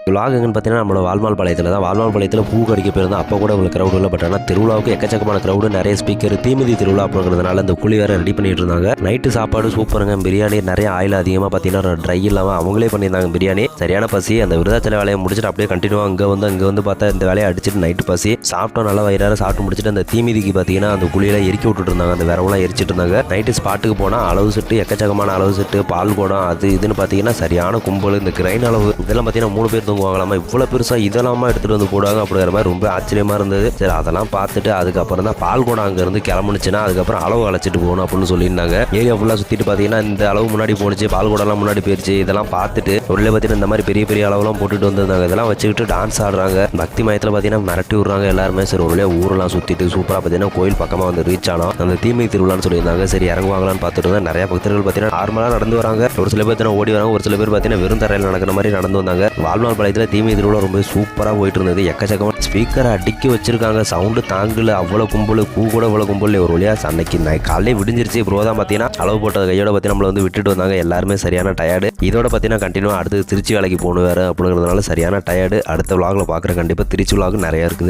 Vlog எங்கன்னு பார்த்தீங்கன்னா நம்மளோட வால்மால் பாளையத்தில் தான். வால்மால் பாளையத்தில் பூ கடிக்க போயிருந்தோம். அப்போ கூட உங்களுக்கு க்ரௌட் இல்லை. பட் ஆனால் திருவிழாவுக்கு எக்கச்சக்கமான க்ரௌடு, நிறைய ஸ்பீக்கர், தீமிதி திருவிழா அப்படிங்கிறதுனால இந்த குழி வேறு ரெடி பண்ணிட்டு இருந்தாங்க. நைட்டு சாப்பாடு சூப்பருங்க. பிரியாணி நிறைய ஆயில் அதிகமாக பார்த்தீங்கன்னா ட்ரை இல்லாமல் அவங்களே பண்ணியிருந்தாங்க பிரியாணி. சரியான பசி. அந்த விருதாச்சல வேலையை முடிச்சுட்டு அப்படியே கண்டினியூவாக இங்கே வந்து பார்த்தா இந்த வேலையை அடிச்சுட்டு நைட்டு பசி சாப்பிட்டோம். நல்லா வயிறார சாப்பிட்டு முடிச்சுட்டு அந்த தீமிதிக்கு பார்த்தீங்கன்னா அந்த குழியில் எரிக்கி விட்டுட்டு இருந்தாங்க. அந்த விரவெல்லாம் எரிச்சிட்டு இருந்தாங்க. நைட்டு ஸ்பாட்டுக்கு போனால் அளவு செட்டு, எக்கச்சக்கமான அளவு செட்டு, பால் குடம், அது இதுன்னு பார்த்தீங்கன்னா சரியான கும்பல். இந்த கிரைன் அளவு இதெல்லாம் பார்த்தீங்கன்னா 3 பேர் தூங்குவாங்களாமா. இவ்வளோ பெருசாக இதெல்லாமா எடுத்துகிட்டு வந்து போடுவாங்க அப்படிங்கிற மாதிரி ரொம்ப ஆச்சரியமாக இருந்தது. சரி, அதெல்லாம் பார்த்துட்டு அதுக்கப்புறம் தான் பால் குடம் அங்கேருந்து கிளம்புனுச்சுன்னா அதுக்கப்புறம் அளவு அழைச்சிட்டு போகணும் அப்படின்னு சொல்லியிருந்தாங்க. ஏரியா ஃபுல்லாக சுற்றிட்டு பார்த்தீங்கன்னா இந்த அளவு முன்னாடி போணுச்சு, பால் குடம்லாம் முன்னாடி போயிடுச்சு. இதெல்லாம் பார்த்துட்டு உள்ளே பார்த்தீங்கன்னா இந்த மாதிரி பெரிய பெரிய அளவுலாம் போட்டுட்டு வந்திருந்தாங்க. இதெல்லாம் வச்சுக்கிட்டு டான்ஸ் ஆடுறாங்க. பக்தி மயத்தில் பார்த்தீங்கன்னா மிரட்டி விடுறாங்க எல்லாருமே. சரி, ஒரு வழியாக ஊரெல்லாம் சுற்றிட்டு சூப்பராக பார்த்தீங்கன்னா கோயில் பக்கமாக வந்து ரீச் ஆனோம். அந்த தீமை திருவிழான்னு சொல்லியிருந்தாங்க. சரி, இறங்குவாங்களான்னு பார்த்துட்டு தான் நிறைய பக்தர்கள் பார்த்தீங்கன்னா நார்மலாக நடந்து வராங்க. ஒரு சில பேர் பார்த்தீங்கன்னா ஓடி வராங்க. ஒரு சில பேர் பார்த்தீங்கன்னா வெறும் தரையில் நடக்கிற மாதிரி நடந்து வந்தாங்க. வால்மால் பாளையத்தில் தீமை திருவிழா ரொம்ப சூப்பராக போயிட்டு இருந்தது. எக்கச்சக்கமாக ஸ்பீக்கரை அடுக்கி வச்சிருக்காங்க. சவுண்டு தாங்கல, அவ்வளோ கும்பல். பூ கூட அவ்வளோ கும்பல். ஒரு வழியாக அன்னைக்கு காலையிலே விடிஞ்சிருச்சு. ப்ரோ தான் பார்த்தீங்கன்னா அளவு போட்ட கையோட பார்த்தீங்கன்னா நம்மளை வந்து விட்டுட்டு வந்தாங்க. எல்லாருமே சரியான டயர்டு. இதோட பார்த்தீங்கன்னா கண்டினியூ அடுத்து திருச்சி வேலைக்கு போகணும் வேறு அப்படிங்கிறதுனால சரியான டயர்டு. அடுத்த விலாகில் பார்க்குற கண்டிப்பாக திருச்சி விலாக் நிறையா இருக்குது.